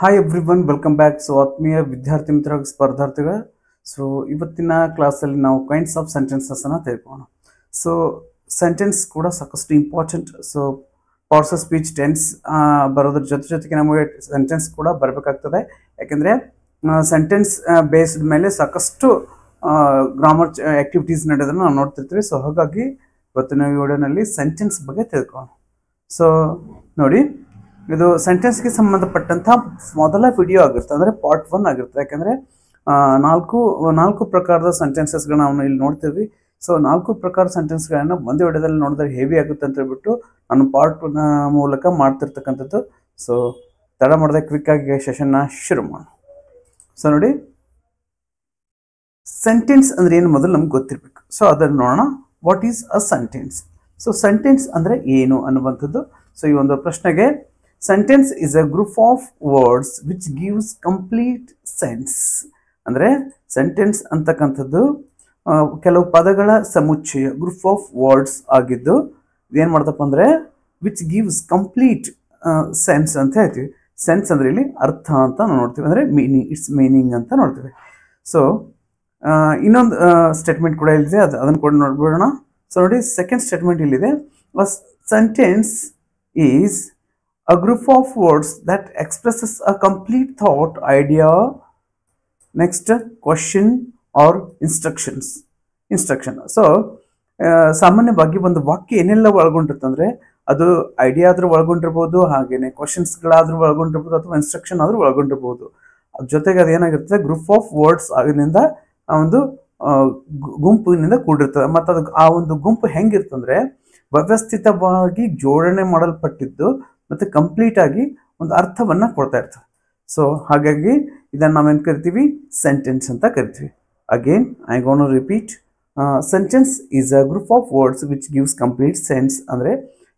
Hi everyone, welcome back. So ಆತ್ಮೀಯ ವಿದ್ಯಾರ್ಥಿ ಮಿತ್ರ ಸ್ಪರ್ಧಾರ್ಥಿಗಳ so ಇವತ್ತಿನ ಕ್ಲಾಸಲ್ಲಿ ನಾವು ಕೈಂಡ್ಸ್ ಆಫ್ ಸೆಂಟೆನ್ಸಸ್ಸನ್ನು ತಿಳ್ಕೊಳ್ಳೋಣ. ಸೊ ಸೆಂಟೆನ್ಸ್ ಕೂಡ ಸಾಕಷ್ಟು important. So parts of speech tense ಬರೋದ್ರ ಜೊತೆಗೆ ನಮಗೆ ಸೆಂಟೆನ್ಸ್ ಕೂಡ ಬರಬೇಕಾಗ್ತದೆ. ಯಾಕೆಂದರೆ ಸೆಂಟೆನ್ಸ್ ಬೇಸ್ಡ್ ಮೇಲೆ ಸಾಕಷ್ಟು ಗ್ರಾಮರ್ ಆ್ಯಕ್ಟಿವಿಟೀಸ್ ನಡೆಯೋದನ್ನು ನಾವು ನೋಡ್ತಿರ್ತೀವಿ. ಸೊ ಹಾಗಾಗಿ ಇವತ್ತಿನ ವಿಡಿಯೋನಲ್ಲಿ ಸೆಂಟೆನ್ಸ್ ಬಗ್ಗೆ ತಿಳ್ಕೊಳ್ಳೋಣ. ಸೊ ನೋಡಿ, ಇದು ಸೆಂಟೆನ್ಸ್ಗೆ ಸಂಬಂಧಪಟ್ಟಂಥ ಮೊದಲ ವಿಡಿಯೋ ಆಗಿರುತ್ತೆ, ಅಂದರೆ ಪಾರ್ಟ್ 1 ಆಗಿರುತ್ತೆ. ಯಾಕೆಂದರೆ ನಾಲ್ಕು ಪ್ರಕಾರದ ಸೆಂಟೆನ್ಸಸ್ಗಳನ್ನ ನಾವು ಇಲ್ಲಿ ನೋಡ್ತೀವಿ. ಸೊ 4 ಪ್ರಕಾರದ ಸೆಂಟೆನ್ಸ್ಗಳನ್ನು ಒಂದೇ ವಿಡಿಯೋದಲ್ಲಿ ನೋಡಿದ್ರೆ ಹೆವಿ ಆಗುತ್ತೆ ಅಂತ ಹೇಳ್ಬಿಟ್ಟು ನಾನು ಪಾರ್ಟ್ ಮೂಲಕ ಮಾಡ್ತಿರ್ತಕ್ಕಂಥದ್ದು. ಸೊ ತಡ ಮಾಡಿದೆ, ಕ್ವಿಕ್ಕಾಗಿ ಸೆಷನ್ನ ಶುರು ಮಾಡೋಣ. ಸೊ ನೋಡಿ, ಸೆಂಟೆನ್ಸ್ ಅಂದರೆ ಏನು ಮೊದಲು ನಮ್ಗೆ ಗೊತ್ತಿರಬೇಕು. ಸೊ ಅದನ್ನು ನೋಡೋಣ. What is a sentence? So sentence ಅಂದರೆ ಏನು ಅನ್ನುವಂಥದ್ದು. ಸೊ ಈ ಒಂದು ಪ್ರಶ್ನೆಗೆ sentence is a group of words which gives complete sense. ಅಂದರೆ ಸೆಂಟೆನ್ಸ್ ಅಂತಕ್ಕಂಥದ್ದು ಕೆಲವು ಪದಗಳ ಸಮುಚ್ಚಯ, ಗ್ರೂಪ್ ಆಫ್ ವರ್ಡ್ಸ್ ಆಗಿದ್ದು ಇದೇನು ಮಾಡ್ತಪ್ಪ ಅಂದರೆ ವಿಚ್ ಗಿವ್ಸ್ ಕಂಪ್ಲೀಟ್ ಸೆನ್ಸ್ ಅಂತ ಹೇಳ್ತೀವಿ. ಸೆನ್ಸ್ ಅಂದರೆ ಇಲ್ಲಿ ಅರ್ಥ ಅಂತ ನಾವು ನೋಡ್ತೀವಿ, ಅಂದರೆ ಮೀನಿಂಗ್ ಅಂತ ನೋಡ್ತೀವಿ. ಸೊ ಇನ್ನೊಂದು ಸ್ಟೇಟ್ಮೆಂಟ್ ಕೂಡ ಇಲ್ಲಿದೆ, ಅದನ್ನು ಕೂಡ ನೋಡ್ಬಿಡೋಣ. ಸೊ ನೋಡಿ, ಸೆಕೆಂಡ್ ಸ್ಟೇಟ್ಮೆಂಟ್ ಇಲ್ಲಿದೆ. Sentence is a group of words that expresses a complete thought, idea, next question or instruction. So ಸಾಮಾನ್ಯವಾಗಿ ಒಂದು ವಾಕ್ಯ ಏನೆಲ್ಲ ಒಳಗೊಂಡಿರ್ತಂದ್ರೆ ಅದು ಐಡಿಯಾ ಆದ್ರೂ ಒಳಗೊಂಡಿರ್ಬೋದು, ಹಾಗೇನೆ ಕ್ವಶನ್ಸ್ಗಳಾದ್ರೂ ಒಳಗೊಂಡಿರ್ಬೋದು, ಅಥವಾ ಇನ್ಸ್ಟ್ರಕ್ಷನ್ ಆದ್ರೂ ಒಳಗೊಂಡಿರ್ಬೋದು. ಜೊತೆಗೆ ಅದೇನಾಗಿರ್ತದೆ, ಗ್ರೂಪ್ ಆಫ್ ವರ್ಡ್ಸ್ ಆಗಿನಿಂದ ಒಂದು ಗುಂಪಿನಿಂದ ಕೂಡಿರ್ತದೆ. ಮತ್ತು ಅದು ಆ ಒಂದು ಗುಂಪು ಹೆಂಗಿರ್ತಂದ್ರೆ ವ್ಯವಸ್ಥಿತವಾಗಿ ಜೋಡಣೆ ಮಾಡಲ್ಪಟ್ಟಿದ್ದು ಮತ್ತು ಕಂಪ್ಲೀಟ್ ಆಗಿ ಒಂದು ಅರ್ಥವನ್ನು ಕೊಡ್ತಾ ಇರ್ತದೆ. ಸೊ ಹಾಗಾಗಿ ಇದನ್ನು ನಾವೇನು ಕರಿತೀವಿ, ಸೆಂಟೆನ್ಸ್ ಅಂತ ಕರಿತೀವಿ. Again I gonna repeat, sentence is a group of words which gives complete sense. ಅಂದರೆ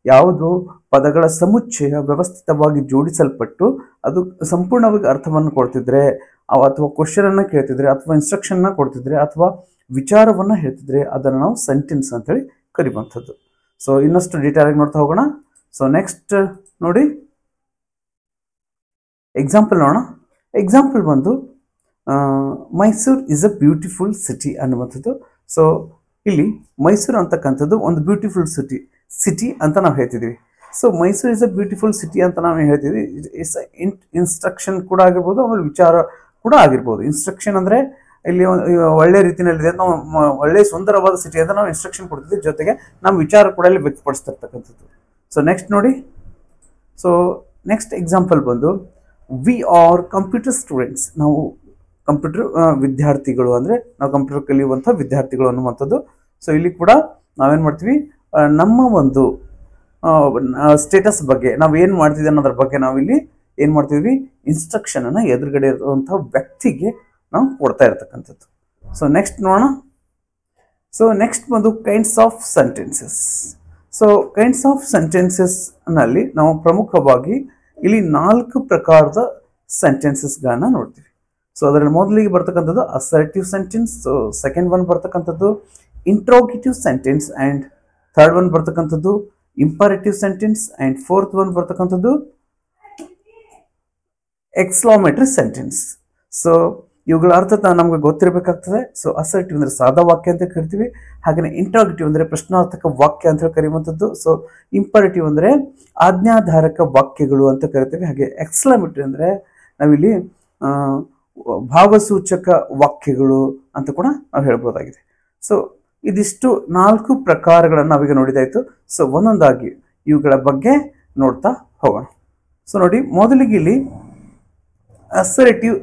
ಯಾವುದು ಪದಗಳ ಸಮುಚ್ಚಯ ವ್ಯವಸ್ಥಿತವಾಗಿ ಜೋಡಿಸಲ್ಪಟ್ಟು ಅದು ಸಂಪೂರ್ಣವಾಗಿ ಅರ್ಥವನ್ನು ಕೊಡ್ತಿದ್ರೆ, ಅಥವಾ ಕ್ವಶನನ್ನು ಕೇಳ್ತಿದ್ರೆ, ಅಥವಾ ಇನ್ಸ್ಟ್ರಕ್ಷನ್ನ ಕೊಡ್ತಿದ್ರೆ, ಅಥವಾ ವಿಚಾರವನ್ನು ಹೇಳ್ತಿದ್ರೆ ಅದನ್ನು ನಾವು ಸೆಂಟೆನ್ಸ್ ಅಂತೇಳಿ ಕರಿಯುವಂಥದ್ದು. ಸೊ ಇನ್ನಷ್ಟು ಡೀಟೇಲ್ ಆಗಿ ನೋಡ್ತಾ ಹೋಗೋಣ. ಸೊ ನೆಕ್ಸ್ಟ್ ನೋಡಿ, ಎಕ್ಸಾಂಪಲ್ ನೋಡೋಣ. ಎಕ್ಸಾಂಪಲ್ ಬಂದು Mysuru is a beautiful city ಅನ್ನುವಂಥದ್ದು. ಸೊ ಇಲ್ಲಿ ಮೈಸೂರು ಅಂತಕ್ಕಂಥದ್ದು ಒಂದು ಬ್ಯೂಟಿಫುಲ್ ಸಿಟಿ ಅಂತ ನಾವು ಹೇಳ್ತಿದ್ದೀವಿ. So Mysuru is a beautiful city ಅಂತ ನಾವು ಹೇಳ್ತಿದ್ವಿ. ಇಟ್ಸ್ ಇನ್ಸ್ಟ್ರಕ್ಷನ್ ಕೂಡ ಆಗಿರ್ಬೋದು, ಆಮೇಲೆ ವಿಚಾರ ಕೂಡ ಆಗಿರ್ಬೋದು. ಇನ್ಸ್ಟ್ರಕ್ಷನ್ ಅಂದರೆ ಇಲ್ಲಿ ಒಳ್ಳೆ ರೀತಿಯಲ್ಲಿದೆ, ನಾವು ಒಳ್ಳೆ ಸುಂದರವಾದ ಸಿಟಿ ಅಂತ ನಾವು ಇನ್ಸ್ಟ್ರಕ್ಷನ್ ಕೊಡ್ತಿದ್ವಿ, ಜೊತೆಗೆ ನಮ್ಮ ವಿಚಾರ ಕೂಡ ಇಲ್ಲಿ ವ್ಯಕ್ತಪಡಿಸ್ತಿರ್ತಕ್ಕಂಥದ್ದು. ಸೊ ನೆಕ್ಸ್ಟ್ ನೋಡಿ, ಸೊ ನೆಕ್ಸ್ಟ್ ಎಕ್ಸಾಂಪಲ್ ಬಂದು ವಿ ಆರ್ ಕಂಪ್ಯೂಟರ್ ಸ್ಟೂಡೆಂಟ್ಸ್. ನಾವು ಕಂಪ್ಯೂಟರ್ ವಿದ್ಯಾರ್ಥಿಗಳು, ಅಂದರೆ ನಾವು ಕಂಪ್ಯೂಟರ್ ಕಲಿಯುವಂಥ ವಿದ್ಯಾರ್ಥಿಗಳು ಅನ್ನುವಂಥದ್ದು. ಸೊ ಇಲ್ಲಿ ಕೂಡ ನಾವೇನು ಮಾಡ್ತೀವಿ, ನಮ್ಮ ಒಂದು ಸ್ಟೇಟಸ್ ಬಗ್ಗೆ ನಾವು ಏನು ಮಾಡ್ತಿದ್ದೀವಿ ಅನ್ನೋದ್ರ ಬಗ್ಗೆ ನಾವಿಲ್ಲಿ ಏನು ಮಾಡ್ತೀವಿ, ಇನ್ಸ್ಟ್ರಕ್ಷನನ್ನು ಎದುರುಗಡೆ ಇರುವಂಥ ವ್ಯಕ್ತಿಗೆ ನಾವು ಕೊಡ್ತಾ ಇರ್ತಕ್ಕಂಥದ್ದು. ಸೊ ನೆಕ್ಸ್ಟ್ ನೋಡೋಣ. ಸೊ ನೆಕ್ಸ್ಟ್ ಬಂದು kinds of sentences. So kinds of ಸೆಂಟೆನ್ಸಸ್ನಲ್ಲಿ ನಾವು ಪ್ರಮುಖವಾಗಿ ಇಲ್ಲಿ 4 ಪ್ರಕಾರದ ಸೆಂಟೆನ್ಸಸ್ಗಳನ್ನ ನೋಡ್ತೀವಿ. ಸೊ ಅದರಲ್ಲಿ ಮೊದಲಿಗೆ ಬರ್ತಕ್ಕಂಥದ್ದು assertive sentence. So second one ಬರ್ತಕ್ಕಂಥದ್ದು interrogative sentence, and third one ಬರ್ತಕ್ಕಂಥದ್ದು imperative sentence, and fourth one ಬರ್ತಕ್ಕಂಥದ್ದು ಎಕ್ಸ್ಕ್ಲಾಮೇಟರಿ ಸೆಂಟೆನ್ಸ್. ಸೊ ಇವುಗಳ ಅರ್ಥ ನಮ್ಗೆ ಗೊತ್ತಿರಬೇಕಾಗ್ತದೆ. ಸೊ ಅಸರ್ಟಿವ್ ಅಂದರೆ ಸಾದಾ ವಾಕ್ಯ ಅಂತ ಕರಿತೀವಿ, ಹಾಗೆಯೇ ಇಂಟ್ರಾಗೇಟಿವ್ ಅಂದರೆ ಪ್ರಶ್ನಾರ್ಥಕ ವಾಕ್ಯ ಅಂತ ಹೇಳಿ ಕರೆಯುವಂಥದ್ದು. ಸೊ ಇಂಪರೇಟಿವ್ ಅಂದರೆ ಆಜ್ಞಾಧಾರಕ ವಾಕ್ಯಗಳು ಅಂತ ಕರಿತೀವಿ. ಹಾಗೆ ಎಕ್ಸ್ಕ್ಲಾಮೇಟರಿ ಅಂದರೆ ನಾವಿಲ್ಲಿ ಭಾವಸೂಚಕ ವಾಕ್ಯಗಳು ಅಂತ ಕೂಡ ನಾವು ಹೇಳ್ಬೋದಾಗಿದೆ. ಸೊ ಇದಿಷ್ಟು 4 ಪ್ರಕಾರಗಳನ್ನು ನಾವೀಗ ನೋಡಿದಾಯಿತು. ಸೊ ಒಂದೊಂದಾಗಿ ಇವುಗಳ ಬಗ್ಗೆ ನೋಡ್ತಾ ಹೋಗೋಣ. ಸೊ ನೋಡಿ, ಮೊದಲಿಗೆ ಇಲ್ಲಿ ಅಸರ್ಟಿವ್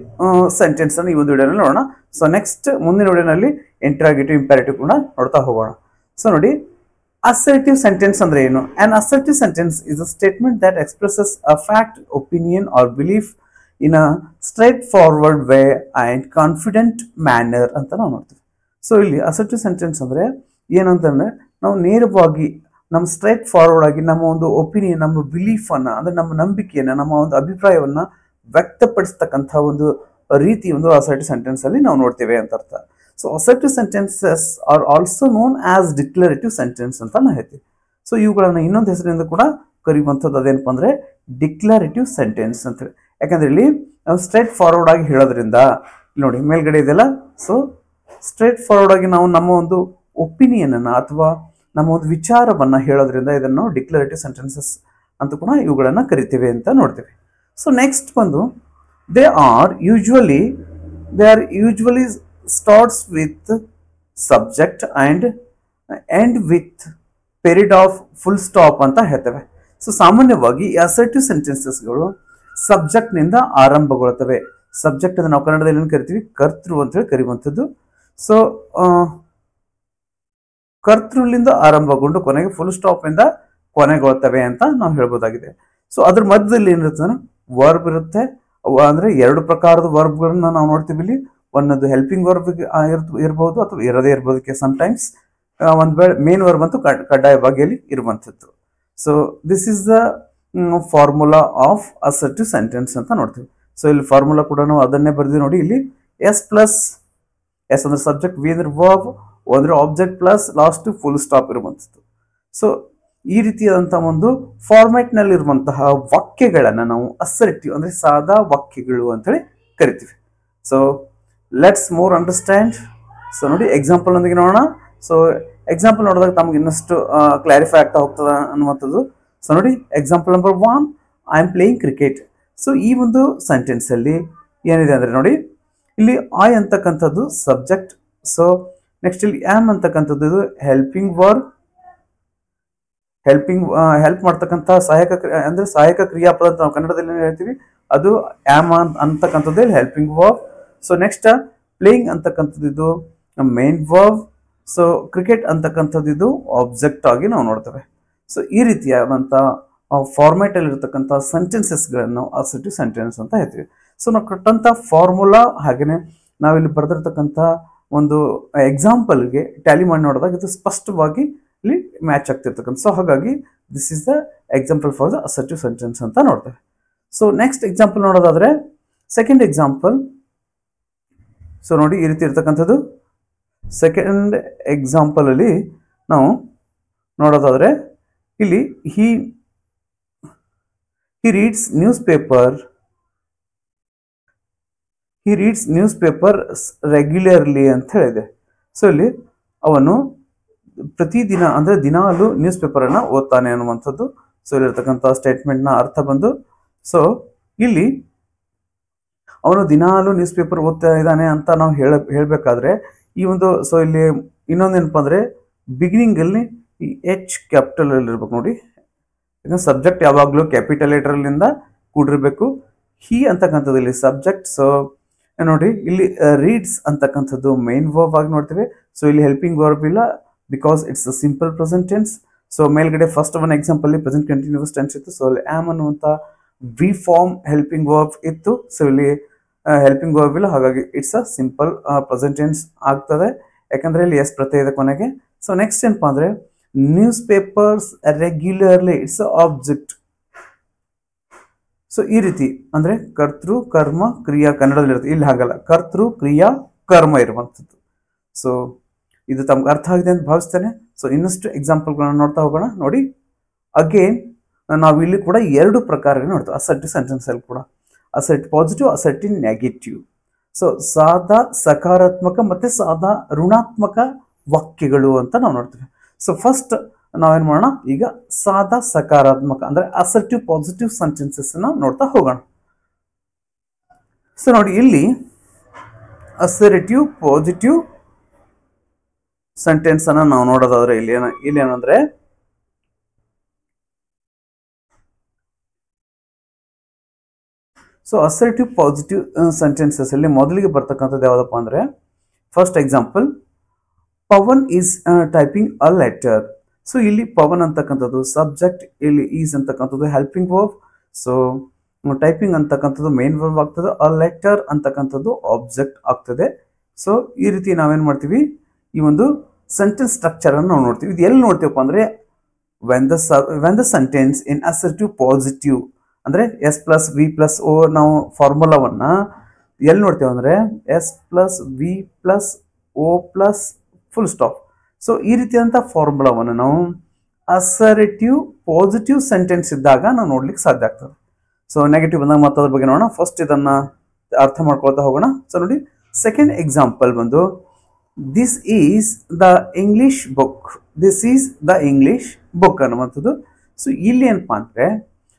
ಸೆಂಟೆನ್ಸ್ ಅನ್ನು ಈ ಒಂದು ವಿಡಿಯೋನಲ್ಲಿ ನೋಡೋಣ. ಸೊ ನೆಕ್ಸ್ಟ್ ಮುಂದಿನ ವಿಡಿಯೋನಲ್ಲಿ ಇಂಟ್ರಾಗೇಟಿವ್, ಇಂಪರೇಟಿವ್ ಕೂಡ ನೋಡ್ತಾ ಹೋಗೋಣ. ಸೊ ನೋಡಿ, ಅಸರ್ಟಿವ್ ಸೆಂಟೆನ್ಸ್ ಅಂದ್ರೆ ಏನು? An assertive sentence is a statement that expresses a fact, opinion or belief in a straightforward way and confident manner ಅಂತ ನಾವು ನೋಡ್ತೀವಿ. ಸೊ ಇಲ್ಲಿ ಅಸರ್ಟಿವ್ ಸೆಂಟೆನ್ಸ್ ಅಂದರೆ ಏನಂತಂದರೆ ನಾವು ನೇರವಾಗಿ ನಮ್ಮ ಸ್ಟ್ರೈಟ್ ಫಾರ್ವರ್ಡ್ ಆಗಿ ನಮ್ಮ ಒಂದು ಒಪಿನಿಯನ್, ನಮ್ಮ ಬಿಲೀಫನ್ನು, ಅಂದರೆ ನಮ್ಮ ನಂಬಿಕೆಯನ್ನು, ನಮ್ಮ ಒಂದು ಅಭಿಪ್ರಾಯವನ್ನು ವ್ಯಕ್ತಪಡಿಸ್ತಕ್ಕಂಥ ಒಂದು ರೀತಿ ಒಂದು ಅಸರ್ಟಿವ್ ಸೆಂಟೆನ್ಸ್ ಅಲ್ಲಿ ನಾವು ನೋಡ್ತೇವೆ ಅಂತ ಅರ್ಥ. So assertive sentences are also known as declarative sentence ಅಂತ ನಾವು ಹೇಳ್ತೀವಿ. ಸೊ ಇವುಗಳನ್ನು ಇನ್ನೊಂದು ಹೆಸರಿಂದ ಕೂಡ ಕರೆಯುವಂಥದ್ದು ಅದೇನಪ್ಪ ಅಂದರೆ ಡಿಕ್ಲರೇಟಿವ್ ಸೆಂಟೆನ್ಸ್ ಅಂತೇಳಿ. ಯಾಕಂದರೆ ಇಲ್ಲಿ ನಾವು ಸ್ಟ್ರೇಟ್ ಫಾರ್ವರ್ಡ್ ಆಗಿ ಹೇಳೋದ್ರಿಂದ ನೋಡಿ ಮೇಲ್ಗಡೆ ಇದೆಲ್ಲ. ಸೊ ಸ್ಟ್ರೇಟ್ ಫಾರ್ವರ್ಡ್ ಆಗಿ ನಾವು ನಮ್ಮ ಒಂದು ಒಪಿನಿಯನ್ ಅನ್ನ ಅಥವಾ ನಮ್ಮ ಒಂದು ವಿಚಾರವನ್ನ ಹೇಳೋದ್ರಿಂದ ಇದನ್ನು ಡಿಕ್ಲರೇಟಿವ್ ಸೆಂಟೆನ್ಸಸ್ ಅಂತ ಕೂಡ ಇವುಗಳನ್ನ ಕರಿತೀವಿ ಅಂತ ನೋಡ್ತೀವಿ. ಸೊ ನೆಕ್ಸ್ಟ್ ಬಂದು they are usually starts with subject and end with period of full stop ಅಂತ ಹೇಳ್ತೇವೆ. ಸೊ ಸಾಮಾನ್ಯವಾಗಿ ಈ ಅಸರ್ಟಿವ್ ಸೆಂಟೆನ್ಸಸ್ಗಳು ಸಬ್ಜೆಕ್ಟ್ ನಿಂದ ಆರಂಭಗೊಳ್ಳುತ್ತವೆ. ಸಬ್ಜೆಕ್ಟ್ ಅನ್ನು ನಾವು ಕನ್ನಡದಲ್ಲಿ ಏನು ಕರಿತೀವಿ, ಕರ್ತೃ ಅಂತ ಹೇಳಿ ಕರೆಯುವಂಥದ್ದು. ಸೊ ಕರ್ತೃಲಿಂದ ಆರಂಭಗೊಂಡು ಕೊನೆಗೆ ಫುಲ್ ಸ್ಟಾಪ್ ಇಂದ ಕೊನೆಗೊಳ್ತವೆ ಅಂತ ನಾವು ಹೇಳ್ಬೋದಾಗಿದೆ. ಸೊ ಅದ್ರ ಮಧ್ಯದಲ್ಲಿ ಏನಿರುತ್ತೆ, ವರ್ಬ್ ಇರುತ್ತೆ. ಅಂದ್ರೆ ಎರಡು ಪ್ರಕಾರದ ವರ್ಬ್ಗಳನ್ನ ನಾವು ನೋಡ್ತೀವಿ ಇಲ್ಲಿ. ಒಂದೊಂದು ಹೆಲ್ಪಿಂಗ್ ವರ್ಬ್ ಇರಬಹುದು ಅಥವಾ ಇರದೇ ಇರಬಹುದಕ್ಕೆ ಸಮಟೈಮ್ಸ್. ಒಂದ್ ವೇಳೆ ಮೇನ್ ವರ್ಬ್ ಅಂತೂ ಕಡ್ಡಾಯವಾಗಿ ಅಲ್ಲಿ ಇರುವಂಥದ್ದು. So this is the formula of assertive sentence ಅಂತ ನೋಡ್ತೀವಿ. ಸೊ ಇಲ್ಲಿ ಫಾರ್ಮುಲಾ ಕೂಡ ನಾವು ಅದನ್ನೇ ಬರ್ತೀವಿ ನೋಡಿ. ಇಲ್ಲಿ ಎಸ್ ಅಂದ್ರೆ ಸಬ್ಜೆಕ್ಟ್, ವಿ ಅಂದ್ರೆ ವರ್ಬ್, ಅಂದ್ರೆ object plus last full stop ಇರುವಂಥದ್ದು. ಸೊ ಈ ರೀತಿಯಾದಂತಹ ಒಂದು ಫಾರ್ಮ್ಯಾಟ್ ನಲ್ಲಿ ಇರುವಂತಹ ವಾಕ್ಯಗಳನ್ನ ನಾವು ಅಸರ್ಟಿವ್ ಅಂದ್ರೆ ಸಾದಾ ವಾಕ್ಯಗಳು ಅಂತೇಳಿ ಕರಿತೀವಿ. So let's more understand. So ನೋಡಿ ಎಕ್ಸಾಂಪಲ್ ನೊಂದಿಗೆ ನೋಡೋಣ. ಸೊ ಎಕ್ಸಾಂಪಲ್ ನೋಡಿದಾಗ ತಮ್ಗೆ ಇನ್ನಷ್ಟು ಕ್ಲಾರಿಫೈ ಆಗ್ತಾ ಹೋಗ್ತದ ಅನ್ನುವಂಥದ್ದು. ಸೊ ನೋಡಿ example number 1, I am playing cricket. So ಈ ಒಂದು ಸೆಂಟೆನ್ಸ್ ಅಲ್ಲಿ ಏನಿದೆ ಅಂದ್ರೆ ನೋಡಿ, ಇಲ್ಲಿ ಐ ಅಂತಕ್ಕಂಥದ್ದು ಸಬ್ಜೆಕ್ಟ್. ಸೊ ನೆಕ್ಸ್ಟ್ ಇಲ್ಲಿ ಆಮ್ ಅಂತಕ್ಕಂಥದ್ದು ಇದು ಹೆಲ್ಪಿಂಗ್ ವರ್ಬ್, ಹೆಲ್ಪ್ ಮಾಡ್ತಕ್ಕಂಥ ಸಹಾಯಕ ಕ್ರಿಯಾಪದ ಅಂತ ನಾವು ಕನ್ನಡದಲ್ಲಿ ಹೇಳ್ತೀವಿ, ಅದು ಆಮ್ ಅಂತಕ್ಕಂಥದ್ದು ಇಲ್ಲಿ helping verb. So next playing ಅಂತಕ್ಕಂಥದ್ದು ಇದು ಮೇನ್ ವರ್ಬ್. ಸೊ ಕ್ರಿಕೆಟ್ ಅಂತಕ್ಕಂಥದ್ದು ಇದು ಆಬ್ಜೆಕ್ಟ್ ಆಗಿ ನಾವು ನೋಡ್ತೇವೆ. ಸೊ ಈ ರೀತಿಯಾದಂಥ ಫಾರ್ಮ್ಯಾಟ್ ಅಲ್ಲಿ ಇರತಕ್ಕಂಥ ಸೆಂಟೆನ್ಸಸ್ಗಳನ್ನು ನಾವು ಅಸರ್ಟಿವ್ ಸೆಂಟೆನ್ಸ್ ಅಂತ ಹೇಳ್ತೀವಿ. ಸೊ ನಾವು ಕೊಟ್ಟಂತ ಫಾರ್ಮುಲಾ ಹಾಗೇನೆ ನಾವಿಲ್ಲಿ ಬರೆದಿರ್ತಕ್ಕಂಥ ಒಂದು ಎಕ್ಸಾಂಪಲ್ಗೆ ಟ್ಯಾಲಿ ಮಾಡಿ ನೋಡಿದಾಗ ಇದು ಸ್ಪಷ್ಟವಾಗಿ ಇಲ್ಲಿ ಮ್ಯಾಚ್ ಆಗ್ತಿರ್ತಕ್ಕಂಥ. ಸೊ ಹಾಗಾಗಿ this is the example for the assertive sentence ಅಂತ ನೋಡ್ತೇವೆ. ಸೊ ನೆಕ್ಸ್ಟ್ ಎಕ್ಸಾಂಪಲ್ ನೋಡೋದಾದ್ರೆ ಸೆಕೆಂಡ್ ಎಕ್ಸಾಂಪಲ್. ಸೊ ನೋಡಿ ಈ ರೀತಿ ಇರ್ತಕ್ಕಂಥದ್ದು ಸೆಕೆಂಡ್ ಎಕ್ಸಾಂಪಲ್ ಅಲ್ಲಿ ನಾವು ನೋಡೋದಾದ್ರೆ ಇಲ್ಲಿ ಹಿ ರೀಡ್ಸ್ ನ್ಯೂಸ್ ಪೇಪರ್ ರೆಗ್ಯುಲರ್ಲಿ ಅಂತ ಹೇಳಿದೆ. ಸೊ ಇಲ್ಲಿ ಅವನು ಪ್ರತಿದಿನ ಅಂದ್ರೆ ದಿನಾಲು ನ್ಯೂಸ್ ಪೇಪರ್ ಅನ್ನ ಓದ್ತಾನೆ ಅನ್ನುವಂಥದ್ದು. ಸೊ ಇಲ್ಲಿರ್ತಕ್ಕಂಥ ಸ್ಟೇಟ್ಮೆಂಟ್ ನ ಅರ್ಥ ಬಂದು, ಸೊ ಇಲ್ಲಿ ಅವನು ದಿನಾಲು ನ್ಯೂಸ್ ಪೇಪರ್ ಓದ್ತಾ ಇದ್ದಾನೆ ಅಂತ ನಾವು ಹೇಳ್ಬೇಕಾದ್ರೆ ಈ ಒಂದು, ಸೊ ಇಲ್ಲಿ ಇನ್ನೊಂದೇನಪ್ಪ ಅಂದ್ರೆ ಬಿಗಿನಿಂಗ್ ಅಲ್ಲಿ ಈ ಎಚ್ ಕ್ಯಾಪಿಟಲ್ ಅಲ್ಲಿ ಇರ್ಬೇಕು ನೋಡಿ. ಸಬ್ಜೆಕ್ಟ್ ಯಾವಾಗ್ಲೂ ಕ್ಯಾಪಿಟಲ್ ಲೆಟರ್ ಇಂದ ಕೂಡಿರ್ಬೇಕು. ಹಿ ಅಂತಕ್ಕಂಥದ್ದು ಇಲ್ಲಿ ಸಬ್ಜೆಕ್ಟ್. ಸೊ ನೋಡಿ ಇಲ್ಲಿ ರೀಡ್ಸ್ ಅಂತಕ್ಕಂಥದ್ದು ಮೇನ್ ವರ್ಬ್ ಆಗಿ ನೋಡ್ತೀವಿ. ಸೊ ಇಲ್ಲಿ ಹೆಲ್ಪಿಂಗ್ ವರ್ಬ್ ಇಲ್ಲ, because it's a simple present tense. So ಮೇಲ್ಗಡೆ first one example present continuous tense ಇತ್ತು. ಸೊ ಅಲ್ಲಿ ಆಮ್ ಅನ್ನುವಂತ ವಿ ಫಾರ್ಮ್ ಹೆಲ್ಪಿಂಗ್ ವರ್ಬ್ ಇತ್ತು. ಸೊ ಇಲ್ಲಿ ಹೆಲ್ಪಿಂಗ್ ವರ್ಬ್ ಇಲ್ಲ, ಹಾಗಾಗಿ it's a simple present tense ಆಗ್ತದೆ, ಯಾಕಂದ್ರೆ ಇಲ್ಲಿ ಎಸ್ ಪ್ರತ್ಯಯ ಇದೆ ಕೊನೆಗೆ. ಸೊ ನೆಕ್ಸ್ಟ್ ಏನಪ್ಪಾ ಅಂದ್ರೆ news papers regularly, it's object. So ಈ ರೀತಿ ಅಂದ್ರೆ ಕರ್ತೃ ಕರ್ಮ ಕ್ರಿಯಾ ಕನ್ನಡದಲ್ಲಿ ಇರುತ್ತೆ, ಇಲ್ಲಿ ಹಾಗಲ್ಲ, ಕರ್ತೃ ಕ್ರಿಯಾ ಕರ್ಮ ಇರುವಂಥದ್ದು. ಸೊ ಇದು ತಮ್ಗೆ ಅರ್ಥ ಆಗಿದೆ ಅಂತ ಭಾವಿಸ್ತೇನೆ. ಸೊ ಇನ್ನಷ್ಟು ಎಕ್ಸಾಂಪಲ್ಗಳನ್ನ ನೋಡ್ತಾ ಹೋಗೋಣ. ನೋಡಿ ಅಗೇನ್ ನಾವು ಇಲ್ಲಿ ಕೂಡ ಎರಡು ಪ್ರಕಾರಗಳು ನೋಡ್ತೀವಿ ಅಸರ್ಟಿವ್ ಸೆಂಟೆನ್ಸ್ ಅಲ್ಲಿ ಕೂಡ, assertive positive, assertive negative. So ಸಾದಾ ಸಕಾರಾತ್ಮಕ ಮತ್ತೆ ಸಾದಾ ಋಣಾತ್ಮಕ ವಾಕ್ಯಗಳು ಅಂತ ನಾವು ನೋಡ್ತೀವಿ. ಸೊ ಫಸ್ಟ್ ನಾವೇನ್ ಮಾಡೋಣ, ಈಗ ಸಾದಾ ಸಕಾರಾತ್ಮಕ ಅಂದ್ರೆ ಅಸರ್ಟಿವ್ ಪಾಸಿಟಿವ್ ಸೆಂಟೆನ್ಸಸ್ ನೋಡ್ತಾ ಹೋಗೋಣ. ಸೊ ನೋಡಿ ಇಲ್ಲಿ ಅಸರ್ಟಿವ್ ಪಾಸಿಟಿವ್ ಸೆಂಟೆನ್ಸ್ ಅನ್ನ ನಾವು ನೋಡೋದಾದ್ರೆ ಇಲ್ಲಿ ಏನಂದ್ರೆ ಸೊ ಅಸರ್ಟಿವ್ ಪಾಸಿಟಿವ್ ಸೆಂಟೆನ್ಸಸ್ ಅಲ್ಲಿ ಮೊದಲಿಗೆ ಬರ್ತಕ್ಕಂಥದ್ದು ಯಾವ್ದಪ್ಪ ಅಂದ್ರೆ first example, Pavan is typing a letter. So ಇಲ್ಲಿ ಪವನ್ ಅಂತಕ್ಕಂಥದ್ದು ಸಬ್ಜೆಕ್ಟ್, ಇಲ್ಲಿ ಈಸ್ ಅಂತಕ್ಕಂಥದ್ದು ಹೆಲ್ಪಿಂಗ್ ವರ್ಬ್. ಸೊ ಟೈಪಿಂಗ್ ಅಂತಕ್ಕಂಥದ್ದು ಮೇನ್ ವರ್ಬ್ ಆಗ್ತದೆ, ಅ ಲೆಟರ್ ಅಂತಕ್ಕಂಥದ್ದು ಆಬ್ಜೆಕ್ಟ್ ಆಗ್ತದೆ. ಸೊ ಈ ರೀತಿ ನಾವೇನ್ ಮಾಡ್ತೀವಿ, ಈ ಒಂದು ಸೆಂಟೆನ್ಸ್ ಸ್ಟ್ರಕ್ಚರ್ ಅನ್ನು ನಾವು ನೋಡ್ತೀವಿ. ಇದು ಎಲ್ಲಿ ನೋಡ್ತೀವಪ್ಪ ಅಂದ್ರೆ when the sentence in assertive positive ಅಂದ್ರೆ S plus V plus O, ನಾವು ಫಾರ್ಮುಲಾವನ್ನ ಎಲ್ಲಿ ನೋಡ್ತೇವೆ ಅಂದ್ರೆ S plus V plus O plus full stop. So ಈ ರೀತಿಯಾದಂಥ ಫಾರ್ಮುಲಾವನ್ನು ನಾವು ಅಸರ್ಟಿವ್ ಪಾಸಿಟಿವ್ ಸೆಂಟೆನ್ಸ್ ಇದ್ದಾಗ ನಾವು ನೋಡ್ಲಿಕ್ಕೆ ಸಾಧ್ಯ ಆಗ್ತದೆ. ಸೊ ನೆಗೆಟಿವ್ ಬಂದಾಗ ಮತ್ತೆ ಅದ್ರ ಬಗ್ಗೆ ನೋಡೋಣ. ಫಸ್ಟ್ ಇದನ್ನ ಅರ್ಥ ಮಾಡ್ಕೊಳ್ತಾ ಹೋಗೋಣ. ಸೊ ನೋಡಿ ಸೆಕೆಂಡ್ ಎಕ್ಸಾಂಪಲ್ ಬಂದು this is the English book. This is the English book ಅನ್ನುವಂಥದ್ದು. ಸೊ ಇಲ್ಲಿ ಏನಪ್ಪಾ ಅಂದ್ರೆ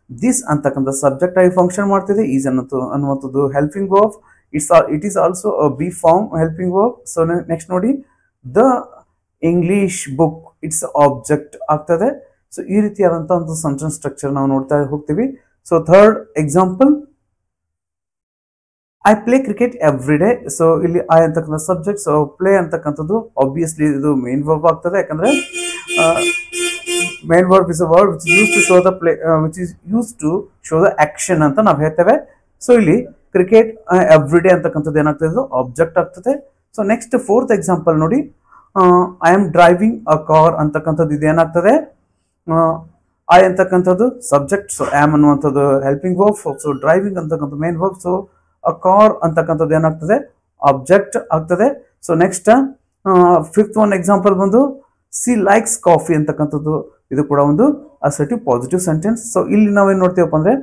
ದಿಸ್ ಅಂತಕ್ಕಂಥ ಸಬ್ಜೆಕ್ಟ್ ಆಗಿ ಫಂಕ್ಷನ್ ಮಾಡ್ತಿದೆ. ಈಸ್ ಅನ್ನುವಂಥದ್ದು helping verb. It is also B form helping verb. So next ನೋಡಿ the English book it's object ಆಗ್ತದೆ. ಸೊ ಈ ರೀತಿಯಾದಂತಹ ಒಂದು ಸೆಂಟೆನ್ಸ್ ಸ್ಟ್ರಕ್ಚರ್ ನಾವು ನೋಡ್ತಾ ಹೋಗ್ತೀವಿ. So third example I play cricket every day. So ಇಲ್ಲಿ ಐ ಅಂತಕ್ಕಂಥ ಸಬ್ಜೆಕ್ಟ್. ಸೊ ಪ್ಲೇ ಅಂತಕ್ಕಂಥದ್ದು ಆಬ್ವಿಯಸ್ಲಿ ಇದು ಮೇನ್ ವರ್ಬ್ ಆಗ್ತದೆ, ಯಾಕಂದ್ರೆ main verb is a word which use to show the play which is use to show the action ಅಂತ ನಾವು ಹೇಳ್ತೇವೆ. So ಇಲ್ಲಿ ಕ್ರಿಕೆಟ್ ಎವ್ರಿ ಡೇ ಅಂತಕ್ಕಂಥದ್ದು ಏನಾಗ್ತದೆ, ಇದು ಆಬ್ಜೆಕ್ಟ್ ಆಗ್ತದೆ. ಸೊ ನೆಕ್ಸ್ಟ್ ಫೋರ್ತ್ ಎಕ್ಸಾಂಪಲ್ ನೋಡಿ I am driving a car ಅಂತಕ್ಕಂಥದ್ದು ಇದೇನಾಗ್ತದೆ, ಐ ಅಂತಕ್ಕಂಥದ್ದು ಸಬ್ಜೆಕ್ಟ್. ಸೊ ಆಮ್ ಅನ್ನುವಂಥದ್ದು ಹೆಲ್ಪಿಂಗ್ ವರ್ಬ್. ಸೊ ಡ್ರೈವಿಂಗ್ ಅಂತಕ್ಕಂಥ main verb. So a car ಅಂತಕ್ಕಂಥದ್ದು ಏನಾಗ್ತದೆ, ಆಬ್ಜೆಕ್ಟ್ ಆಗ್ತದೆ. So next fifth one example ಬಂದು ಸಿ ಲೈಕ್ಸ್ ಕಾಫಿ ಅಂತಕ್ಕಂಥದ್ದು, ಇದು ಕೂಡ ಒಂದು ಅಸರ್ಟಿವ್ ಪಾಸಿಟಿವ್ ಸೆಂಟೆನ್ಸ್. ಸೊ ಇಲ್ಲಿ ನಾವೇನು ನೋಡ್ತೀವಪ್ಪ ಅಂದ್ರೆ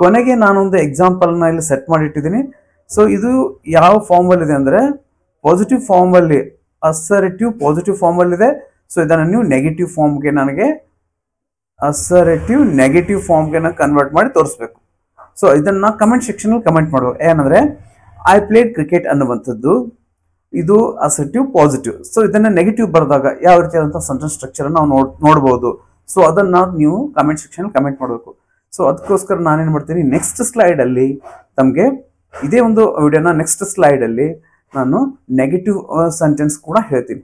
ಕೊನೆಗೆ ನಾನೊಂದು ಎಕ್ಸಾಂಪಲ್ನ ಇಲ್ಲಿ ಸೆಟ್ ಮಾಡಿಟ್ಟಿದ್ದೀನಿ. ಸೊ ಇದು ಯಾವ ಫಾರ್ಮಲ್ಲಿ ಇದೆ ಅಂದರೆ ಪಾಸಿಟಿವ್ ಫಾರ್ಮಲ್ಲಿ, ಅಸರ್ಟಿವ್ ಪಾಸಿಟಿವ್ ಫಾರ್ಮಲ್ಲಿ ಇದೆ. ಸೊ ಇದನ್ನು ನೀವು ನೆಗೆಟಿವ್ ಫಾರ್ಮ್ಗೆ ನನಗೆ ಅಸರ್ಟಿವ್ ನೆಗೆಟಿವ್ ಫಾರ್ಮ್ಗೆ ನಾನು ಕನ್ವರ್ಟ್ ಮಾಡಿ ತೋರಿಸ್ಬೇಕು. ಸೊ ಇದನ್ನ ಕಮೆಂಟ್ ಸೆಕ್ಷನಲ್ಲಿ ಕಮೆಂಟ್ ಮಾಡುವ. ಏನಂದ್ರೆ ಐ ಪ್ಲೇಡ್ ಕ್ರಿಕೆಟ್ ಅನ್ನುವಂಥದ್ದು ಇದು ಅಸರ್ಟಿವ್ ಪಾಸಿಟಿವ್. ಸೊ ಇದನ್ನ ನೆಗೆಟಿವ್ ಬರೆದಾಗ ಯಾವ ರೀತಿಯಾದಂತಹ ಸೆಂಟೆನ್ಸ್ ಸ್ಟ್ರಕ್ಚರ್ ನಾವು ನೋಡಬಹುದು. ಸೊ ಅದನ್ನ ನೀವು ಕಮೆಂಟ್ ಸೆಕ್ಷನ್ ಕಮೆಂಟ್ ಮಾಡಬೇಕು. ಸೊ ಅದಕ್ಕೋಸ್ಕರ ನಾನೇನು ಮಾಡ್ತೀನಿ, ನೆಕ್ಸ್ಟ್ ಸ್ಲೈಡ್ ಅಲ್ಲಿ ತಮಗೆ ಇದೇ ಒಂದು ವಿಡಿಯೋನ ನೆಕ್ಸ್ಟ್ ಸ್ಲೈಡ್ ಅಲ್ಲಿ ನಾನು ನೆಗೆಟಿವ್ ಸೆಂಟೆನ್ಸ್ ಕೂಡ ಹೇಳ್ತೀನಿ.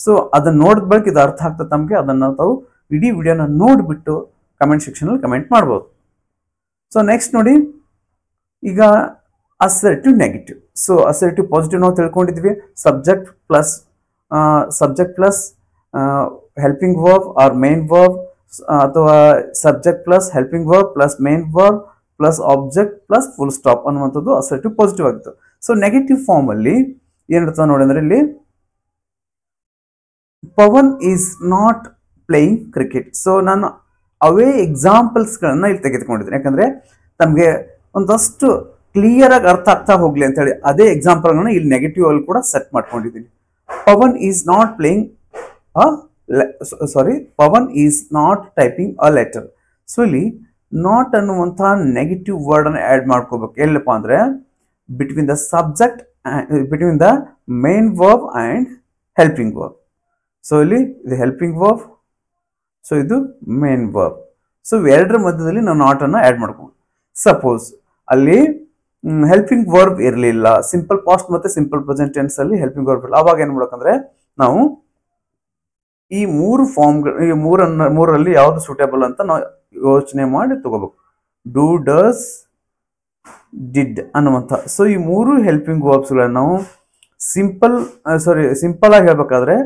ಸೊ ಅದನ್ನ ನೋಡಿದ ಬಳಿಕ ಇದು ಅರ್ಥ ಆಗ್ತದೆ ತಮಗೆ. ಅದನ್ನ ತಾವು ಇಡೀ ವಿಡಿಯೋನ ನೋಡಿಬಿಟ್ಟು ಕಮೆಂಟ್ ಸೆಕ್ಷನ್ ಅಲ್ಲಿ ಕಮೆಂಟ್ ಮಾಡ್ಬೋದು. ಸೊ ನೆಕ್ಸ್ಟ್ ನೋಡಿ ಈಗ assertive negative. So assertive positive ನಾವು ತಿಳ್ಕೊಂಡಿದ್ವಿ, subject plus helping verb or main verb, ಅಥವಾ subject plus helping verb plus main verb plus object plus full stop ಅನ್ನುವಂಥದ್ದು ಅಸರ್ಟಿವ್ ಪಾಸಿಟಿವ್ ಆಗಿತ್ತು. So negative form ಅಲ್ಲಿ ಏನಿರ್ತದೆ ನೋಡಿ ಅಂದ್ರೆ ಇಲ್ಲಿ Pavan is not playing cricket. So ನಾನು ಅವೇ ಎಕ್ಸಾಂಪಲ್ಸ್ಗಳನ್ನ ಇಲ್ಲಿ ತೆಗೆದುಕೊಂಡಿದ್ದೀನಿ, ಯಾಕಂದ್ರೆ ತಮಗೆ ಒಂದಷ್ಟು ಕ್ಲಿಯರ್ ಆಗಿ ಅರ್ಥ ಆಗ್ತಾ ಹೋಗ್ಲಿ ಅಂತ ಹೇಳಿ ಅದೇ ಎಕ್ಸಾಂಪಲ್ಗಳನ್ನ ಇಲ್ಲಿ ನೆಗೆಟಿವ್ ಅಲ್ಲಿ ಕೂಡ ಸೆಟ್ ಮಾಡ್ಕೊಂಡಿದ್ದೀನಿ. Pavan is not playing Pavan is not typing a letter. So ಇಲ್ಲಿ ನಾಟ್ ಅನ್ನುವಂತಹ ನೆಗೆಟಿವ್ ವರ್ಡ್ ಅನ್ನು ಆಡ್ ಮಾಡ್ಕೋಬೇಕು. ಎಲ್ಲಪ್ಪ ಅಂದ್ರೆ between the subject, between the main verb and helping verb. So ಇಲ್ಲಿ ಇದು ಹೆಲ್ಪಿಂಗ್ ವರ್ಬ್, ಸೊ ಇದು ಮೇನ್ ವರ್ಬ್. ಸೊ ಎರಡರ ಮಧ್ಯದಲ್ಲಿ ನಾವು ನಾಟ್ ಅನ್ನು ಆಡ್ ಮಾಡ್ಕೊಂಡು, ಸಪೋಸ್ ಅಲ್ಲಿ ಹೆಲ್ಪಿಂಗ್ ವರ್ಬ್ ಇರಲಿಲ್ಲ, ಸಿಂಪಲ್ ಪಾಸ್ಟ್ ಮತ್ತೆ ಸಿಂಪಲ್ ಪ್ರೆಸೆಂಟ್ ಟೆನ್ಸ್ ಅಲ್ಲಿ ಹೆಲ್ಪಿಂಗ್ ವರ್ಬ್ ಇಲ್ಲ, ಅವಾಗ ಏನ್ ಮಾಡ್ಬೇಕಂದ್ರೆ ನಾವು ಈ ಮೂರು ಫಾರ್ಮ್ಗಳು, ಈ ಮೂರಲ್ಲಿ ಯಾವ್ದು ಸೂಟೇಬಲ್ ಅಂತ ನಾವು ಯೋಚನೆ ಮಾಡಿ ತಗೋಬೇಕು. ಡೂ, ಡಸ್, ಡಿಡ್ ಅನ್ನುವಂಥ. ಸೊ ಈ ಮೂರು ಹೆಲ್ಪಿಂಗ್ ವರ್ಬ್ಸ್ಗಳನ್ನ ನಾವು ಸಿಂಪಲ್ ಆಗಿ ಹೇಳ್ಬೇಕಾದ್ರೆ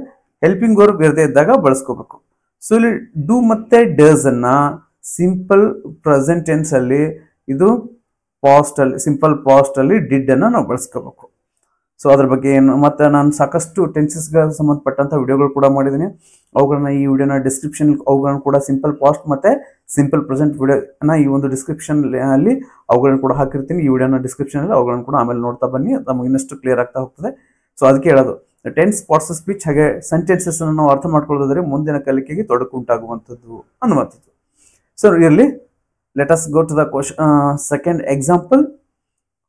ಹೆಲ್ಪಿಂಗ್ ವರ್ಬ್ ಇರದೇ ಇದ್ದಾಗ ಬಳಸ್ಕೋಬೇಕು. ಸೊ ಇಲ್ಲಿ ಡೂ ಮತ್ತೆ ಡಸ್ ಅನ್ನ ಸಿಂಪಲ್ ಪ್ರೆಸೆಂಟ್ ಟೆನ್ಸ್ ಅಲ್ಲಿ, ಇದು ಪಾಸ್ಟ್ ಅಲ್ಲಿ ಸಿಂಪಲ್ ಪಾಸ್ಟ್ ಅಲ್ಲಿ ಡಿಡ್ ಅನ್ನ ನಾವು ಬಳಸ್ಕೋಬೇಕು. ಸೊ ಅದ್ರ ಬಗ್ಗೆ ಏನು ಮತ್ತೆ ನಾನು ಸಾಕಷ್ಟು ಟೆನ್ಸಸ್ಗೆ ಸಂಬಂಧಪಟ್ಟಂತ ವಿಡಿಯೋಗಳು ಕೂಡ ಮಾಡಿದ್ದೀನಿ. ಅವುಗಳನ್ನ ಈ ವಿಡಿಯೋನ ಡಿಸ್ಕ್ರಿಪ್ಷನ್ ಅವುಗಳನ್ನ ಕೂಡ ಸಿಂಪಲ್ ಪಾಸ್ಟ್ ಮತ್ತೆ ಸಿಂಪಲ್ ಪ್ರೆಸೆಂಟ್ ವಿಡಿಯೋನ ಈ ಒಂದು ಡಿಸ್ಕ್ರಿಪ್ಷನ್ ಅಲ್ಲಿ ಅವುಗಳನ್ನ ಕೂಡ ಹಾಕಿರ್ತೀನಿ. ಈ ವಿಡಿಯೋನ ಡಿಸ್ಕ್ರಿಪ್ಷನ್ ಅಲ್ಲಿ ಅವುಗಳನ್ನ ಕೂಡ ಆಮೇಲೆ ನೋಡ್ತಾ ಬನ್ನಿ, ನಮಗೆ ಇನ್ನಷ್ಟು ಕ್ಲಿಯರ್ ಆಗ್ತಾ ಹೋಗ್ತದೆ. ಸೊ ಅದಕ್ಕೆ ಹೇಳೋದು ಟೆನ್ಸ್, ಪಾರ್ಟ್ಸ್ ಆಫ್ ಸ್ಪೀಚ್ ಹಾಗೆ ಸೆಂಟೆನ್ಸಸ್ ಅನ್ನು ನಾವು ಅರ್ಥ ಮಾಡ್ಕೊಳ್ಳೋದಾದ್ರೆ ಮುಂದಿನ ಕಲಿಕೆಗೆ ತೊಡಕು ಉಂಟಾಗುವಂಥದ್ದು ಅನ್ನುವಂಥದ್ದು. ಸೊ ಇರಲಿ, let us go to the second example.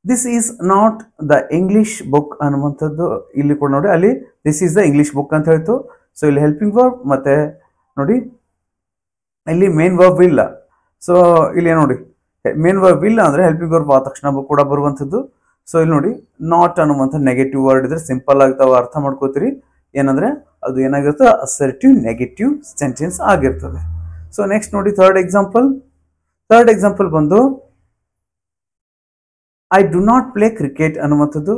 This is not the English book ಅನ್ನುವಂಥದ್ದು ಇಲ್ಲಿ ಕೂಡ ನೋಡಿ, ಅಲ್ಲಿ this is the English book ಅಂತ ಹೇಳ್ತು. ಸೊ ಇಲ್ಲಿ ಹೆಲ್ಪಿಂಗ್ ವರ್ಬ್ ಮತ್ತೆ ನೋಡಿ ಇಲ್ಲಿ ಮೇನ್ ವರ್ಬ್ ಇಲ್ಲ. ಸೊ ಇಲ್ಲಿ ನೋಡಿ ಮೇನ್ ವರ್ಬ್ ಇಲ್ಲ ಅಂದ್ರೆ ಹೆಲ್ಪಿಂಗ್ ವರ್ಬ್ ಆದ ತಕ್ಷಣ ಕೂಡ ಬರುವಂಥದ್ದು. ಸೊ ಇಲ್ಲಿ ನೋಡಿ ನಾಟ್ ಅನ್ನುವಂಥ ನೆಗೆಟಿವ್ ವರ್ಡ್ ಇದ್ರೆ ಸಿಂಪಲ್ ಆಗಿ ತಾವು ಅರ್ಥ ಮಾಡ್ಕೋತೀರಿ, ಏನಂದ್ರೆ ಅದು ಏನಾಗಿರುತ್ತೆ, ಅಸರ್ಟಿವ್ ನೆಗೆಟಿವ್ ಸೆಂಟೆನ್ಸ್ ಆಗಿರ್ತದೆ. ಸೊ ನೆಕ್ಸ್ಟ್ ನೋಡಿ ಥರ್ಡ್ ಎಕ್ಸಾಂಪಲ್ ಬಂದು I do not play cricket ಅನ್ನುವಂಥದ್ದು.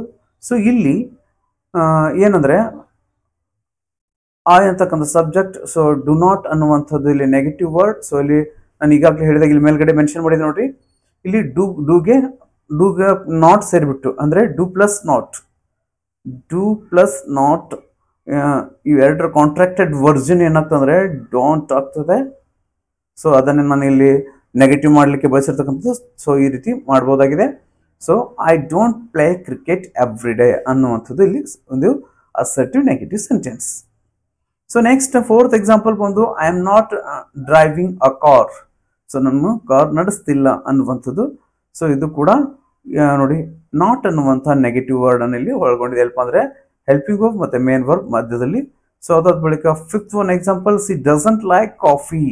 ಸೊ ಇಲ್ಲಿ ಏನಂದ್ರೆ ಐ ಅಂತಕ್ಕಂಥ ಸಬ್ಜೆಕ್ಟ್. ಸೊ ಡು ನಾಟ್ ಅನ್ನುವಂಥದ್ದು ಇಲ್ಲಿ ನೆಗೆಟಿವ್ ವರ್ಡ್. ಸೊ ಇಲ್ಲಿ ನಾನು ಈಗಾಗಲೇ ಹೇಳಿದಾಗ ಇಲ್ಲಿ ಮೇಲ್ಗಡೆ ಮೆನ್ಷನ್ ಮಾಡಿದೆ ನೋಡ್ರಿ, ಇಲ್ಲಿ ಡೂಗೆ ನಾಟ್ ಸೇರಿಬಿಟ್ಟು ಅಂದ್ರೆ ಡು ಪ್ಲಸ್ ನಾಟ್ ಇವೆರಡರ ಕಾಂಟ್ರಾಕ್ಟೆಡ್ ವರ್ಜನ್ ಏನಾಗ್ತದೆ ಡೋಂಟ್ ಆಗ್ತದೆ. ಸೊ ಅದನ್ನೇ ನಾನು ಇಲ್ಲಿ ನೆಗೆಟಿವ್ ಮಾಡಲಿಕ್ಕೆ ಬಯಸಿರ್ತಕ್ಕಂಥದ್ದು. ಸೊ ಈ ರೀತಿ ಮಾಡ್ಬೋದಾಗಿದೆ. So I don't play cricket every day ಅನ್ನುವಂಥದ್ದು ಇಲ್ಲಿ ಒಂದು assertive negative sentence. So next fourth example ಬಂದು I am not driving a car. So ನಾನು ಕಾರ್ ನಡೆಸ್ತಿಲ್ಲ ಅನ್ನುವಂಥದ್ದು. ಸೊ ಇದು ಕೂಡ ನೋಡಿ ನಾಟ್ ಅನ್ನುವಂಥ ನೆಗೆಟಿವ್ ವರ್ಡ್ ಅನ್ನು ಇಲ್ಲಿ ಒಳಗೊಂಡಿದೆ. ಏನಪ್ಪ ಅಂದ್ರೆ ಹೆಲ್ಪಿಂಗ್ ವರ್ಬ್ ಮತ್ತೆ ಮೇನ್ ವರ್ಬ್ ಮಧ್ಯದಲ್ಲಿ. ಸೊ ಅದಾದ ಬಳಿಕ fifth one example C doesn't like coffee.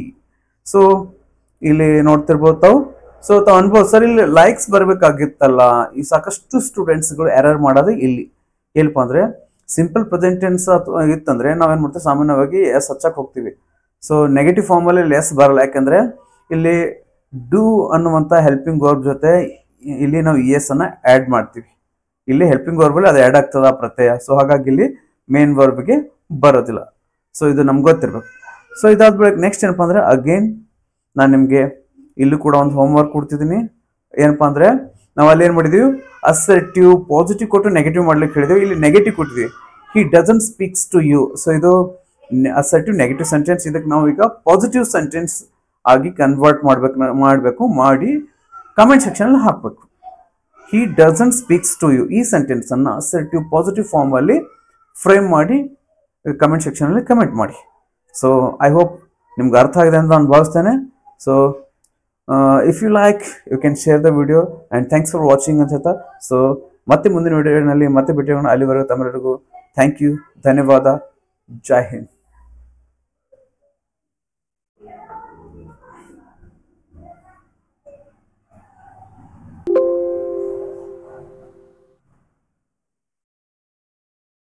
So ಇಲ್ಲಿ ನೋಡ್ತಿರ್ಬೋದು ತಾವು. ಸೊ ತಾವು ಅನ್ಬೋದು ಸರ್ ಇಲ್ಲಿ ಲೈಕ್ಸ್ ಬರಬೇಕಾಗಿತ್ತಲ್ಲ. ಈ ಸಾಕಷ್ಟು ಸ್ಟೂಡೆಂಟ್ಸ್ಗಳು ಎರರ್ ಮಾಡೋದು ಇಲ್ಲಿ ಏನಪ್ಪ ಅಂದ್ರೆ ಸಿಂಪಲ್ ಪ್ರೆಸೆಂಟ್ ಟೆನ್ಸ್ ಇತ್ತಂದ್ರೆ ನಾವೇನ್ ಮಾಡ್ತೀವಿ ಸಾಮಾನ್ಯವಾಗಿ ಎಸ್ ಹಚ್ಚಕ್ ಹೋಗ್ತೀವಿ. ಸೊ ನೆಗೆಟಿವ್ ಫಾರ್ಮ್ ಅಲ್ಲಿ ಎಸ್ ಬರಲ್ಲ. ಯಾಕಂದ್ರೆ ಇಲ್ಲಿ ಡೂ ಅನ್ನುವಂಥ ಹೆಲ್ಪಿಂಗ್ ವರ್ಬ್ ಜೊತೆ ಇಲ್ಲಿ ನಾವು ಎಸ್ ಅನ್ನ ಆಡ್ ಮಾಡ್ತೀವಿ. ಇಲ್ಲಿ ಹೆಲ್ಪಿಂಗ್ ವರ್ಬ್ ಅಲ್ಲಿ ಅದು ಆಡ್ ಆಗ್ತದ ಪ್ರತ್ಯಯ. ಸೊ ಹಾಗಾಗಿ ಇಲ್ಲಿ ಮೇನ್ ವರ್ಬ್ಗೆ ಬರೋದಿಲ್ಲ. ಸೊ ಇದು ನಮ್ಗೆ ಗೊತ್ತಿರ್ಬೇಕು. ಸೊ ಇದಾದ ಬಳಿಕ ನೆಕ್ಸ್ಟ್ ಏನಪ್ಪಾ ಅಂದ್ರೆ ಅಗೇನ್ ನಾನು ನಿಮ್ಗೆ ಇಲ್ಲೂ ಕೂಡ ಒಂದು ಹೋಮ್ ವರ್ಕ್ ಕೊಡ್ತಿದ್ದೀನಿ. ಏನಪ್ಪಾ ಅಂದ್ರೆ ನಾವು ಅಲ್ಲಿ ಏನ್ ಮಾಡಿದೀವಿ ಅಸರ್ಟಿವ್ ಪಾಸಿಟಿವ್ ಕೊಟ್ಟು ನೆಗೆಟಿವ್ ಮಾಡ್ಲಿಕ್ಕೆ ಹೇಳಿದೀವಿ. ಇಲ್ಲಿ ನೆಗೆಟಿವ್ ಕೊಟ್ಟಿದ್ವಿ he doesn't speaks to you. So ಇದು ಅಸರ್ಟಿವ್ ನೆಗೆಟಿವ್ ಸೆಂಟೆನ್ಸ್. ಇದಕ್ಕೆ ನಾವು ಈಗ ಪಾಸಿಟಿವ್ ಸೆಂಟೆನ್ಸ್ ಆಗಿ ಕನ್ವರ್ಟ್ ಮಾಡಬೇಕು ಮಾಡಿ ಕಮೆಂಟ್ ಸೆಕ್ಷನ್ ಅಲ್ಲಿ ಹಾಕಬೇಕು. He doesn't speaks to you ಈ ಸೆಂಟೆನ್ಸ್ ಅನ್ನ ಅಸರ್ಟಿವ್ ಪಾಸಿಟಿವ್ ಫಾರ್ಮ್ ಅಲ್ಲಿ ಫ್ರೇಮ್ ಮಾಡಿ ಕಮೆಂಟ್ ಸೆಕ್ಷನ್ ಅಲ್ಲಿ ಕಮೆಂಟ್ ಮಾಡಿ. ಸೊ ಐ ಹೋಪ್ ನಿಮ್ಗೆ ಅರ್ಥ ಆಗಿದೆ ಅಂತ ನಾನು ಭಾವಿಸ್ತೇನೆ. So if you like you can share the video and thanks for watching ಅಂತ ಹೇಳ್ತಾ ಸೊ ಮತ್ತೆ ಮುಂದಿನ ವಿಡಿಯೋನಲ್ಲಿ ಮತ್ತೆ ಭೇಟಿಯಾಗೋಣ. ಅಲ್ಲಿವರೆಗೂ ತಮ್ಮೆಲ್ಲರಿಗೂ ಥ್ಯಾಂಕ್ ಯು, ಧನ್ಯವಾದ, ಜೈ ಹಿಂದ್.